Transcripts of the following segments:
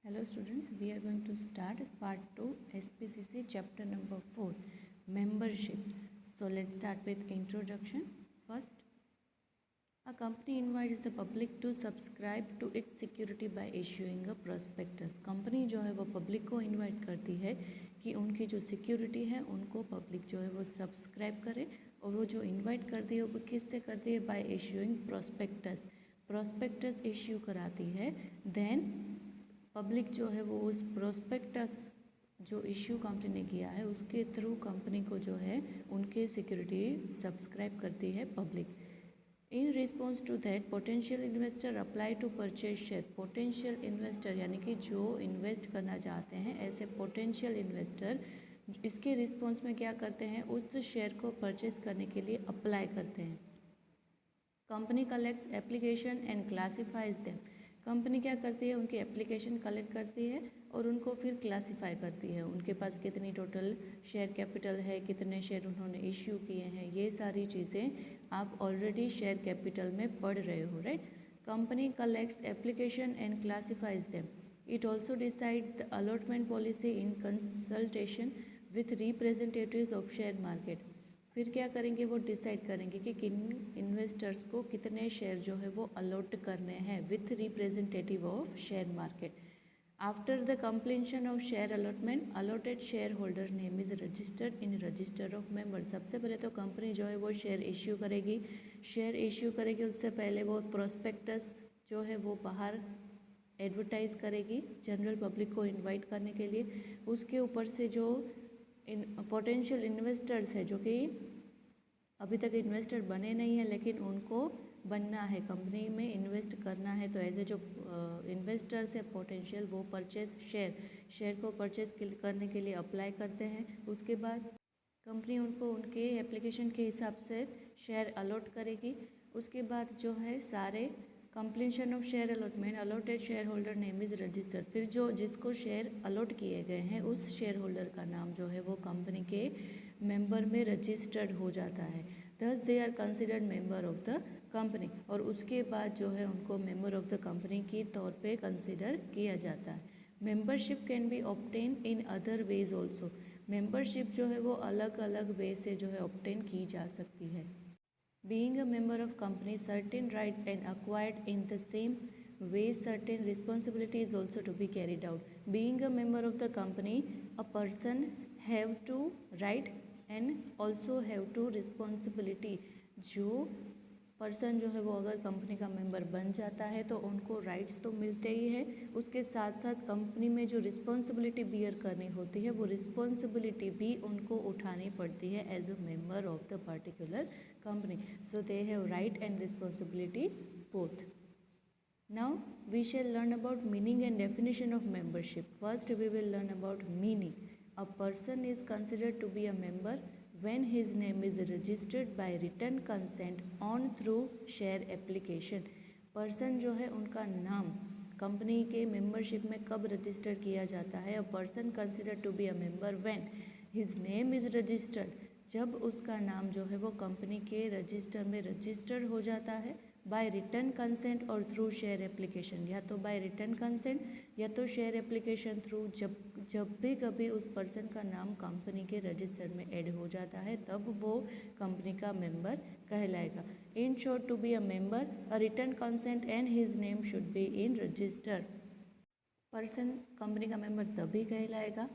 Hello students, we are going to start part 2 SPCC chapter number 4 membership. So let's start with introduction. First, a company invites the public to subscribe to its security by issuing a prospectus. Company जो है वो public को invite करती है कि उनकी जो security है उनको पब्लिक जो है वो सब्सक्राइब करे, और वो जो इनवाइट करती है वो किससे करती है? Bye issuing prospectus. Prospectus issue कराती है. देन पब्लिक जो है वो उस प्रोस्पेक्टस जो इश्यू कंपनी ने किया है उसके थ्रू कंपनी को जो है उनके सिक्योरिटी सब्सक्राइब करती है public. In response to that potential investor apply to purchase share. Potential investor यानी कि जो इन्वेस्ट करना चाहते हैं, ऐसे पोटेंशियल इन्वेस्टर इसके रिस्पॉन्स में क्या करते हैं? उस शेयर को परचेज करने के लिए अप्लाई करते हैं. Company collects application and classifies them. Company क्या करती है? उनकी एप्लीकेशन कलेक्ट करती है और उनको फिर क्लासीफाई करती है. उनके पास कितनी टोटल शेयर कैपिटल है, कितने शेयर उन्होंने इश्यू किए हैं, ये सारी चीज़ें आप ऑलरेडी शेयर कैपिटल में पढ़ रहे हो, right. Company collects application and classifies them. It also decide the allotment policy in consultation with representatives of share market. फिर क्या करेंगे? वो डिसाइड करेंगे कि किन इन्वेस्टर्स को कितने शेयर जो है वो अलॉट करने हैं with representative of share market. After the completion of share allotment, allotted share holder name is registered in register of member. सबसे पहले तो कंपनी जो है वो शेयर इश्यू करेगी. शेयर इश्यू करेगी उससे पहले वो प्रोस्पेक्टस जो है वो बाहर एडवर्टाइज़ करेगी जनरल पब्लिक को इन्वाइट करने के लिए. उसके ऊपर से जो पोटेंशियल इन्वेस्टर्स है जो कि अभी तक इन्वेस्टर बने नहीं हैं लेकिन उनको बनना है, कंपनी में इन्वेस्ट करना है, तो ऐसे जो इन्वेस्टर्स है पोटेंशियल वो परचेज शेयर को परचेज करने के लिए अप्लाई करते हैं. उसके बाद कंपनी उनको उनके एप्लीकेशन के हिसाब से शेयर अलॉट करेगी. उसके बाद जो है सारे completion of share allotment, allotted share holder name is registered. फिर जो जिसको शेयर अलॉट किए गए हैं उस शेयर होल्डर का नाम जो है वो कंपनी के मेंबर में रजिस्टर्ड हो जाता है. Thus they are considered member of the company. और उसके बाद जो है उनको मेंबर ऑफ द कंपनी के तौर पे कंसिडर किया जाता है. Membership can be obtain in other ways also. Membership जो है वो अलग अलग वे से जो है ऑब्टेन की जा सकती है. Being a member of company, certain rights and acquired in the same way, certain responsibility is also to be carried out. Being a member of the company, a person have to right and also have to responsibility. जो person जो है वो अगर company का member बन जाता है तो उनको राइट्स तो मिलते ही है, उसके साथ साथ कंपनी में जो रिस्पॉन्सिबिलिटी बियर करनी होती है वो रिस्पॉन्सिबिलिटी भी उनको उठानी पड़ती है as a member of the particular company. So they have right and responsibility both. Now we shall learn about meaning and definition of membership. First we will learn about meaning. A person is considered to be a member when his name is registered by written consent on through share application. Person जो है उनका नाम company के membership में कब register किया जाता है? A person considered to be a member when his name is registered. जब उसका नाम जो है वो कंपनी के रजिस्टर में रजिस्टर हो जाता है बाय रिटर्न कंसेंट और थ्रू शेयर एप्लीकेशन. या तो बाय रिटर्न कंसेंट या तो शेयर एप्लीकेशन थ्रू. जब भी कभी उस पर्सन का नाम कंपनी के रजिस्टर में ऐड हो जाता है तब वो कंपनी का मेंबर कहलाएगा. In short, to be a member, a return consent and his name should be in register. Person company का मेंबर तभी कहलाएगा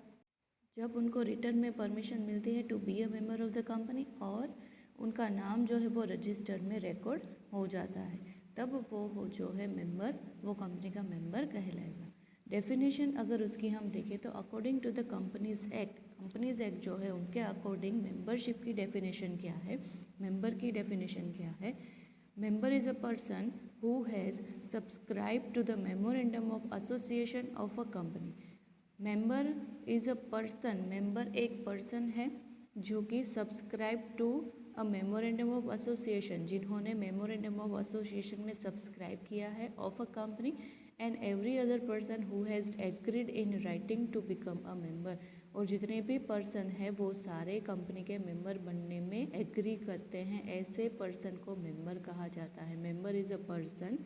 जब उनको रिटर्न में परमिशन मिलती है to be a member of the company और उनका नाम जो है वो रजिस्टर में रिकॉर्ड हो जाता है, तब वो जो है मेंबर वो कंपनी का मेंबर कहलाएगा. डेफिनेशन अगर उसकी हम देखें तो according to the companies act जो है उनके अकॉर्डिंग मेंबरशिप की डेफिनेशन क्या है, मेंबर की डेफिनेशन क्या है? Member is a person who has subscribe to the memorandum of association of a company. Member is a person, member एक पर्सन है जो कि subscribe to a memorandum of association, जिन्होंने मेमोरेंडम ऑफ एसोसिएशन में subscribe किया है of a company, and every other person who has agreed in writing to become a member. और जितने भी पर्सन हैं वो सारे कंपनी के मेंबर बनने में एग्री करते हैं, ऐसे पर्सन को मेंबर कहा जाता है. Member is a person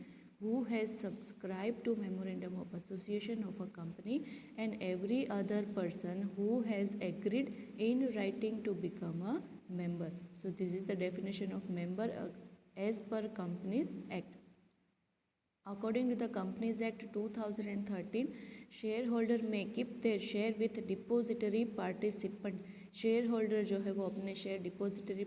who has subscribed to memorandum of association of a company and every other person who has agreed in writing to become a member. So this is the definition of member as per Companies Act. According to the Companies Act 2013, shareholder may keep their share with depository participant. Share holder जो है वो अपने share depository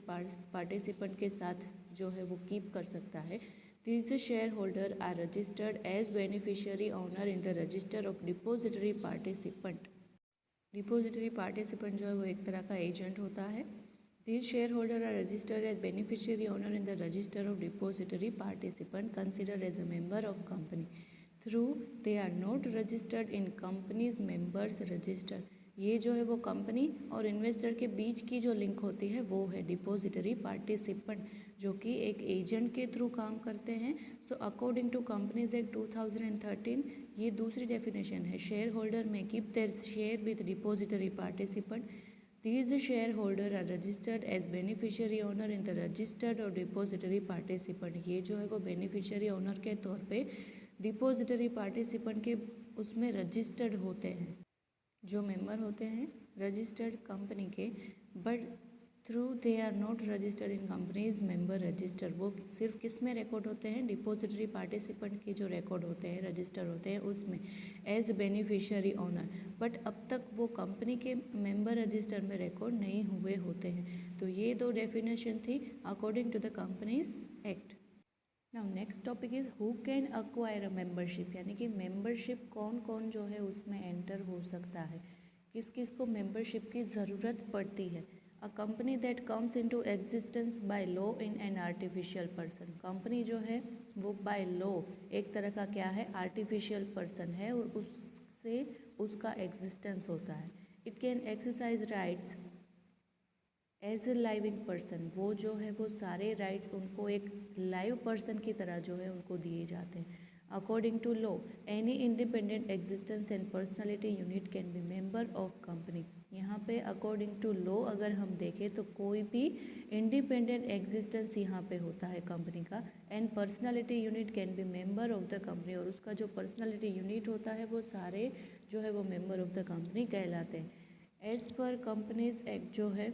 participant के साथ जो है वो keep कर सकता है. These shareholders are registered as beneficiary owner in the register of depository participant. Depository participant जो है वो एक तरह का एजेंट होता है. These shareholders are registered as beneficiary owner in the register of depository participant considered as a member of company. Through they are not registered in company's members register. ये जो है वो कंपनी और इन्वेस्टर के बीच की जो लिंक होती है वो है डिपॉजिटरी पार्टिसिपेंट, जो कि एक एजेंट के थ्रू काम करते हैं. So according to companies act 2013 ये दूसरी डेफिनेशन है. शेयर होल्डर में keep their share with depository participant. These shareholders are registered as beneficiary owner in the register of depository participant. ये जो है वो बेनिफिशियरी ओनर के तौर पे डिपॉजिटरी पार्टिसिपेंट के उसमें रजिस्टर्ड होते हैं. जो मेंबर होते हैं रजिस्टर्ड कंपनी के, but through they are not registered in companies member register. वो सिर्फ किस में रिकॉर्ड होते हैं? डिपॉजिटरी पार्टिसिपेंट के जो रिकॉर्ड होते हैं, रजिस्टर होते हैं उसमें एज बेनिफिशियरी ओनर. बट अब तक वो कंपनी के मेंबर रजिस्टर में रिकॉर्ड नहीं हुए होते हैं. तो ये दो डेफिनेशन थी according to the companies act. Now next topic is who can acquire a membership, यानी कि मेंबरशिप कौन कौन जो है उसमें एंटर हो सकता है, किस किस को मेंबरशिप की ज़रूरत पड़ती है. A company that comes into existence by law in an artificial person. Company जो है वो बाय लॉ एक तरह का क्या है? आर्टिफिशियल पर्सन है और उससे उसका एग्जिस्टेंस होता है. It can exercise rights as a living person. वो जो है वो सारे राइट्स उनको एक लाइव पर्सन की तरह जो है उनको दिए जाते हैं. According to law any independent existence and personality unit can be member of company. यहाँ पे अकॉर्डिंग टू लॉ अगर हम देखें तो कोई भी इंडिपेंडेंट एग्जिस्टेंस यहाँ पे होता है कंपनी का, and personality unit can be member of the company. और उसका जो पर्सनालिटी यूनिट होता है वो सारे जो है वो मेंबर ऑफ द कंपनी कहलाते हैं. एज पर कंपनीज एक्ट जो है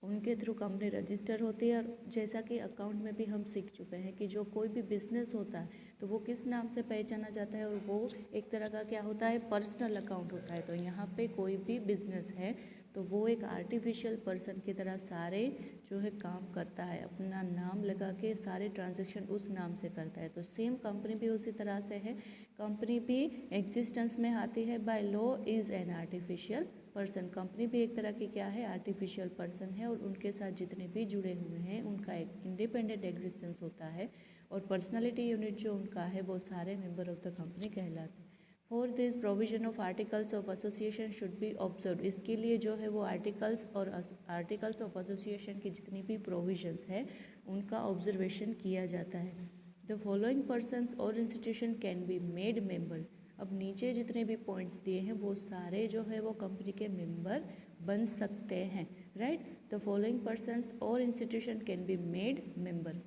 उनके थ्रू कंपनी रजिस्टर होती है. और जैसा कि अकाउंट में भी हम सीख चुके हैं कि जो कोई भी बिजनेस होता है तो वो किस नाम से पहचाना जाता है, और वो एक तरह का क्या होता है? पर्सनल अकाउंट होता है. तो यहाँ पे कोई भी बिजनेस है तो वो एक आर्टिफिशियल पर्सन की तरह सारे जो है काम करता है, अपना नाम लगा के सारे ट्रांजैक्शन उस नाम से करता है. तो सेम कंपनी भी उसी तरह से है. कंपनी भी एग्जिस्टेंस में आती है by law is an artificial person. Company भी एक तरह की क्या है? आर्टिफिशियल पर्सन है. और उनके साथ जितने भी जुड़े हुए हैं उनका एक इंडिपेंडेंट एग्जिस्टेंस होता है. और पर्सनालिटी यूनिट जो उनका है वो सारे मेंबर ऑफ द कंपनी कहलाते हैं. For this provision of articles of association should be observe. इसके लिए जो है वो आर्टिकल्स और आर्टिकल्स ऑफ एसोसिएशन की जितनी भी प्रोविजंस है उनका ऑब्जर्वेशन किया जाता है. द फॉलोइंग पर्सनस और institution can be made members. अब नीचे जितने भी पॉइंट्स दिए हैं वो सारे जो है वो कंपनी के मेंबर बन सकते हैं. राइट. द फॉलोइंग पर्सनस और institution can be made member.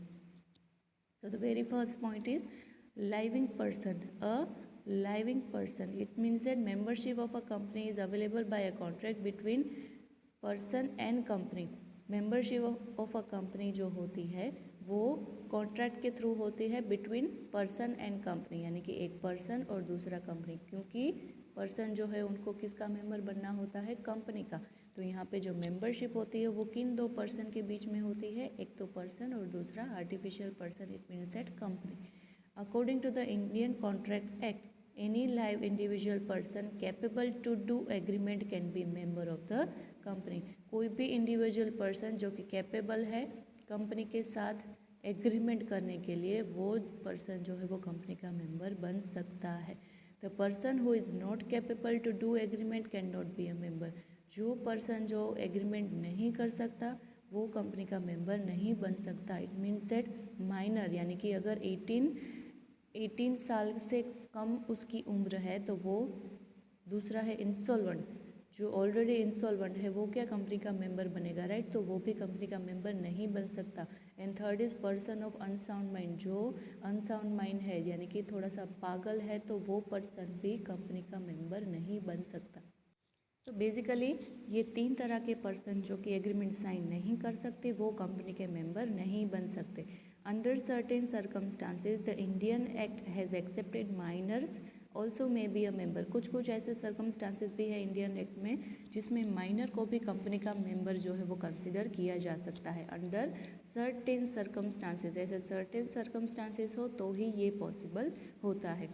So the very first point is living person. A living person, it means that membership of a company is available by a contract between person and company. membership of a company जो होती है वो contract के through होती है between person and company, यानी कि एक पर्सन और दूसरा कंपनी. क्योंकि पर्सन जो है उनको किसका मेंबर बनना होता है? कंपनी का. तो यहाँ पे जो मेंबरशिप होती है वो किन दो पर्सन के बीच में होती है? एक तो पर्सन और दूसरा artificial person. It means that company. According to the Indian contract act any live individual person capable to do agreement can be member of the company. कोई भी इंडिविजुअल पर्सन जो कि कैपेबल है कंपनी के साथ agreement करने के लिए, वो पर्सन जो है वो कंपनी का मेंबर बन सकता है. The person who is not capable to do agreement can not be a member. जो पर्सन जो एग्रीमेंट नहीं कर सकता वो कंपनी का मेंबर नहीं बन सकता. इट मीन्स दैट माइनर, यानी कि अगर 18 साल से कम उसकी उम्र है तो वो. दूसरा है इंसॉल्वेंट, जो ऑलरेडी इंसॉल्वेंट है वो क्या कंपनी का मेंबर बनेगा? राइट. तो वो भी कंपनी का मेंबर नहीं बन सकता. And third is person of unsound mind, जो अनसाउंड माइंड है यानी कि थोड़ा सा पागल है, तो वो पर्सन भी कंपनी का मेंबर नहीं बन सकता। तो बेसिकली ये 3 तरह के पर्सन जो कि एग्रीमेंट साइन नहीं कर सकते वो कंपनी के मेंबर नहीं बन सकते। Under certain circumstances the Indian act has accepted minors also may be a member. कुछ ऐसे सर्कमस्टांसेस भी है इंडियन एक्ट में जिसमें माइनर को भी कंपनी का मेंबर जो है वो कंसिडर किया जा सकता है। अंडर सर्टेन सर्कमस्टांसेस, ऐसे सर्टेन सर्कमस्टांसेस हो तो ही ये पॉसिबल होता है।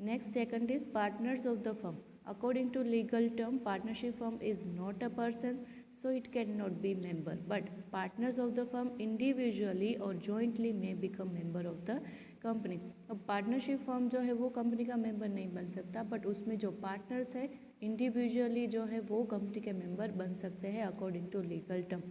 Next second is partners of the firm. According to legal term, partnership firm is not a person, so it cannot be member. But partners of the firm individually or jointly may become member of the company. अब partnership firm जो है वो company का member नहीं बन सकता, but उसमें जो पार्टनर्स है इंडिविजुअली जो है वो कंपनी के मेंबर बन सकते हैं अकॉर्डिंग टू लीगल टर्म।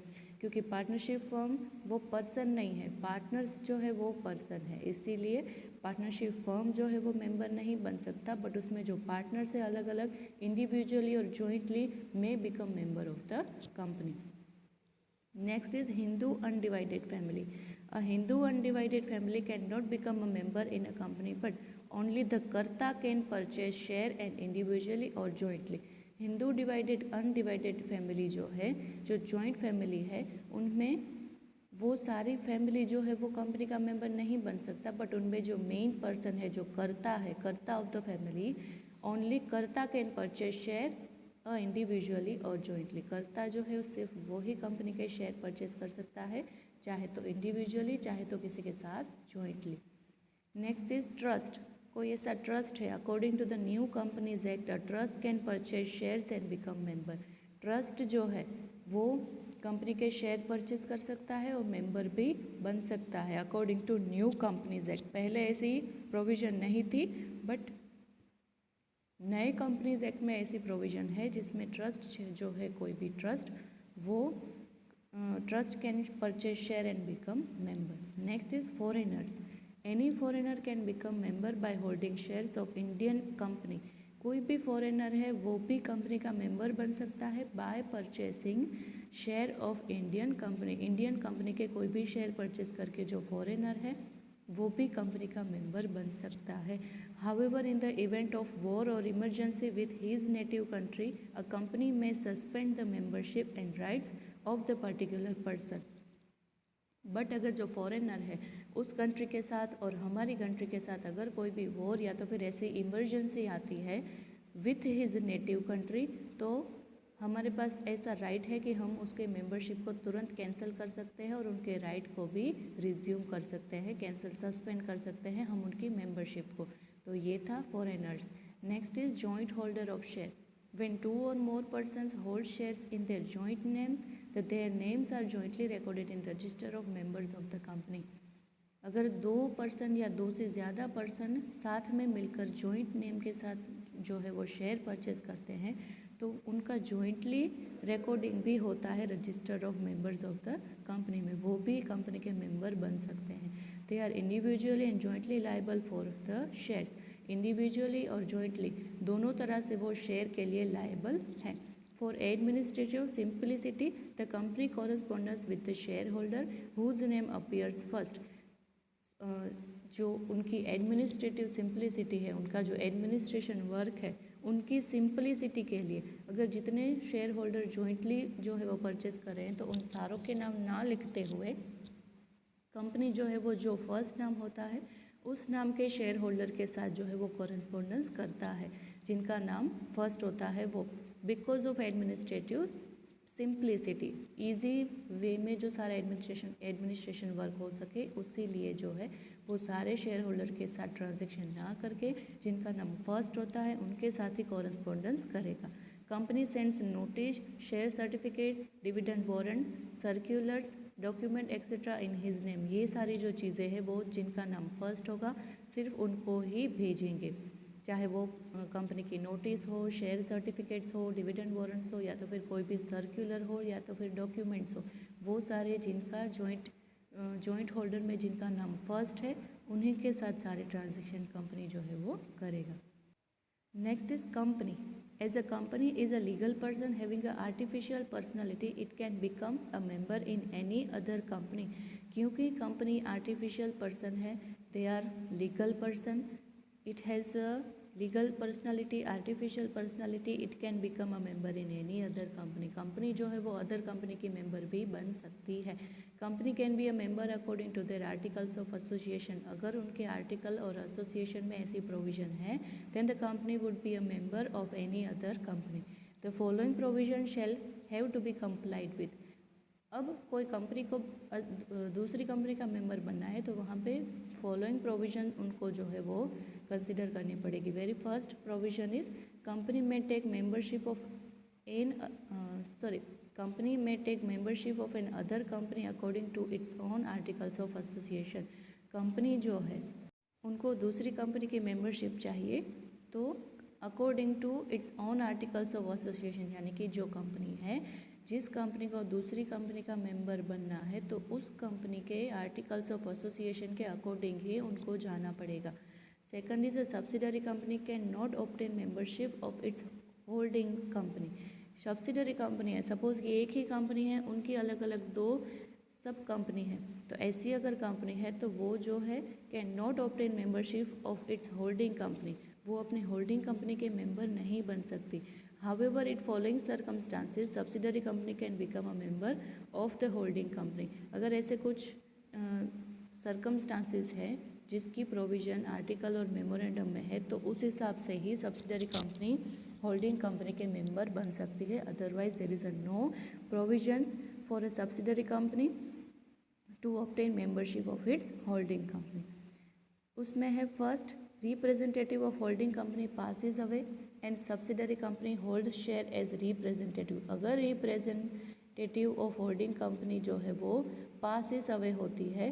क्योंकि पार्टनरशिप फर्म वो पर्सन नहीं है, पार्टनर्स जो है वो पर्सन है, इसीलिए पार्टनरशिप फर्म जो है वो मेंबर नहीं बन सकता, बट उसमें जो पार्टनर्स है अलग अलग इंडिविजुअली और jointly may become member of the company. Next is Hindu undivided family. A Hindu undivided family can not become a member in a company, but only the karta can purchase share and individually और jointly. Hindu divided undivided family जो है, जो joint family है, उनमें वो सारी family जो है वो कंपनी का मेंबर नहीं बन सकता, बट उनमें जो मेन पर्सन है, जो कर्ता है, कर्ता ऑफ द फैमिली, ओनली कर्ता कैन परचेज शेयर इंडिविजुअली और जॉइंटली। कर्ता जो है सिर्फ वो ही कंपनी के शेयर परचेज कर सकता है, चाहे तो इंडिविजुअली चाहे तो किसी के साथ जॉइंटली। Next is trust. कोई ऐसा ट्रस्ट है, according to the new companies act a trust can purchase shares and become member. Trust जो है वो कंपनी के शेयर परचेज कर सकता है और मेंबर भी बन सकता है according to new companies act. पहले ऐसी प्रोविज़न नहीं थी, बट नए कंपनीज एक्ट में ऐसी प्रोविज़न है जिसमें ट्रस्ट जो है, कोई भी ट्रस्ट, वो trust can purchase share and become member. Next is foreigners. Any foreigner can become member by holding shares of Indian company. कोई भी फॉरेनर है वो भी कंपनी का मेंबर बन सकता है by purchasing share of Indian company. Indian company के कोई भी शेयर परचेज करके जो फॉरेनर है वो भी कंपनी का मेंबर बन सकता है। However in the event of war और emergency with his native country a company में suspend the membership and rights of the particular person. But अगर जो फॉरेनर है उस कंट्री के साथ और हमारी कंट्री के साथ अगर कोई भी वॉर या तो फिर ऐसी इमरजेंसी आती है विथ हिज नेटिव कंट्री, तो हमारे पास ऐसा राइट है कि हम उसके मेंबरशिप को तुरंत कैंसिल कर सकते हैं और उनके राइट को भी रिज्यूम कर सकते हैं, कैंसिल सस्पेंड कर सकते हैं हम उनकी मेंबरशिप को। तो ये था foreigners. Next is joint holder of share. When 2 or more persons hold shares in their joint names, that their names are jointly recorded in register of members of the company. अगर 2 person या 2 से ज़्यादा person साथ में मिलकर joint name के साथ जो है वो शेयर परचेज करते हैं, तो उनका जॉइंटली रिकॉर्डिंग भी होता है register of members of the company में, वो भी कंपनी के मेंबर बन सकते हैं। They are individually and jointly liable for the shares. Individually और जॉइंटली दोनों तरह से वो शेयर के लिए लायबल हैं। For administrative simplicity the company correspondence with the share holder whose name appears first. जो उनकी एडमिनिस्ट्रेटिव सिंप्लिसिटी है, उनका जो एडमिनिस्ट्रेशन वर्क है, उनकी सिंप्लिसिटी के लिए अगर जितने शेयर होल्डर जॉइंटली जो है वो परचेस कर रहे हैं तो उन सारों के नाम ना लिखते हुए कंपनी जो है वो जो फर्स्ट नाम होता है उस नाम के शेयर होल्डर के साथ जो है वो कॉरेस्पॉन्डेंस करता है, जिनका नाम फर्स्ट होता है वो। Because of administrative simplicity, easy way में जो सारा एडमिनिस्ट्रेशन वर्क हो सके, उसी लिए जो है वो सारे शेयर होल्डर के साथ ट्रांजेक्शन ना करके जिनका नाम फर्स्ट होता है उनके साथ ही कॉरेस्पॉन्डेंस करेगा। Company sends notice, share certificate, dividend warrant, circulars, document etcetera in his name. ये सारी जो चीज़ें हैं वो जिनका नाम फर्स्ट होगा सिर्फ उनको ही भेजेंगे, चाहे वो कंपनी की नोटिस हो, शेयर सर्टिफिकेट्स हो, डिविडेंड वारंट्स हो, या तो फिर कोई भी सर्क्यूलर हो, या तो फिर डॉक्यूमेंट्स हो, वो सारे जिनका जॉइंट होल्डर में जिनका नाम फर्स्ट है उन्हीं के साथ सारे ट्रांजैक्शन कंपनी जो है वो करेगा। Next is company. As a company is a legal person having an artificial personality, it can become a member in any other company. क्योंकि कंपनी आर्टिफिशियल पर्सन है, they are legal person, it has a legal personality, artificial personality, it can become a member in any other company. Company जो है वो other company की member भी बन सकती है. Company can be a member according to their articles of association. अगर उनके आर्टिकल और एसोसिएशन में ऐसी प्रोविजन है, then the company would be a member of any other company. The following provision shall have to be complied with. अब कोई company को दूसरी कंपनी का मेंबर बनना है तो वहाँ पे फॉलोइंग प्रोविजन उनको जो है वो कंसिडर करनी पड़ेगी. Very first provision is company में टेक मेंबरशिप ऑफ कंपनी में take membership of an other company according to its own articles of association. Company जो है उनको दूसरी कंपनी की मेंबरशिप चाहिए तो according to its own articles of association, यानी कि जो कंपनी है, जिस कंपनी को दूसरी कंपनी का मेंबर बनना है तो उस कंपनी के आर्टिकल्स ऑफ एसोसिएशन के अकॉर्डिंग ही उनको जाना पड़ेगा. Second is a subsidiary company can not obtain membership of its holding company. Subsidiary company है, सपोज कि एक ही कंपनी है, उनकी अलग अलग 2 सब कंपनी है, तो ऐसी अगर कंपनी है तो वो जो है can not obtain membership of its holding company, वो अपने होल्डिंग कंपनी के मेंबर नहीं बन सकती. However, it following circumstances, subsidiary company can become a member of the holding company. अगर ऐसे कुछ circumstances है जिसकी प्रोविज़न आर्टिकल और मेमोरेंडम में है तो उस हिसाब से ही सब्सिडरी कंपनी होल्डिंग कंपनी के मेंबर बन सकती है. Otherwise there is a no provision for a subsidiary company to obtain membership of its holding company. उसमें है first, representative of holding company passes away and subsidiary company holds share as representative. अगर representative of holding company जो है वो passes away होती है,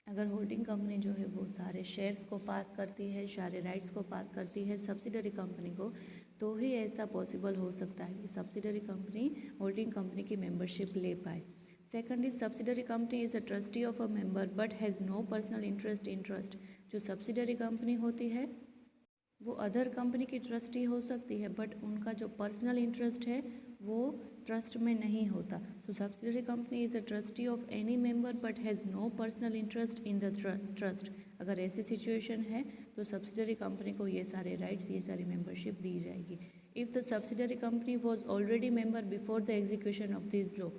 अगर holding company जो है वो सारे शेयर्स को पास करती है, सारे राइट्स को पास करती है सब्सिडरी कंपनी को, तो ही ऐसा पॉसिबल हो सकता है कि सब्सिडरी कंपनी होल्डिंग कंपनी की मेंबरशिप ले पाए. Second is subsidiary company is a trustee of a member but has no personal interest in trust. जो सब्सिडरी कंपनी होती है वो अदर कंपनी की ट्रस्टी हो सकती है, बट उनका जो पर्सनल इंटरेस्ट है वो ट्रस्ट में नहीं होता. तो subsidiary company is a trustee of any member but has no personal interest in the trust. अगर ऐसी सिचुएशन है तो सब्सिडरी कंपनी को ये सारे राइट्स, ये सारी मेंबरशिप दी जाएगी. If the subsidiary company was already member before the execution of this law.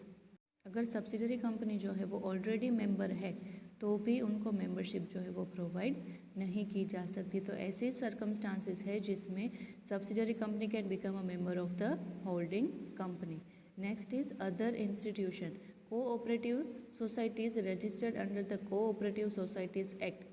अगर सब्सिडरी कंपनी जो है वो ऑलरेडी मेंबर है तो भी उनको मेंबरशिप जो है वो प्रोवाइड नहीं की जा सकती. तो ऐसे सर्कमस्टांसेस है जिसमें subsidiary company can become a member of the holding company. Next is other institution. Cooperative societies registered under the cooperative societies act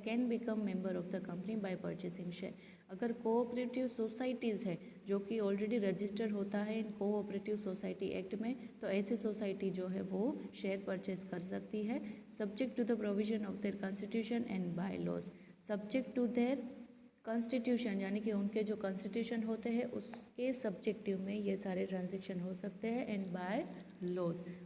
can become member of the company by purchasing share. अगर cooperative societies है जो कि already register होता है इन cooperative society act में, तो ऐसे society जो है वो शेयर परचेस कर सकती है subject to the provision of their constitution and by laws. Subject to their constitution, यानी कि उनके जो कॉन्स्टिट्यूशन होते हैं उसके सब्जेक्टिव में ये सारे ट्रांजेक्शन हो सकते हैं. एंड बाय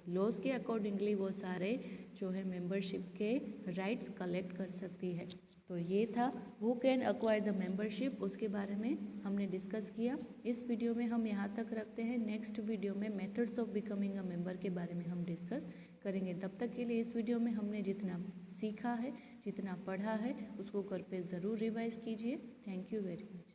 लॉज के अकॉर्डिंगली वो सारे जो है मेंबरशिप के राइट्स कलेक्ट कर सकती है. तो ये था who can acquire the membership, उसके बारे में हमने डिस्कस किया. इस वीडियो में हम यहाँ तक रखते हैं. नेक्स्ट वीडियो में methods of becoming a member के बारे में हम डिस्कस करेंगे. तब तक के लिए इस वीडियो में हमने जितना सीखा है, जितना पढ़ा है, उसको घर पे ज़रूर रिवाइज़ कीजिए. Thank you very much.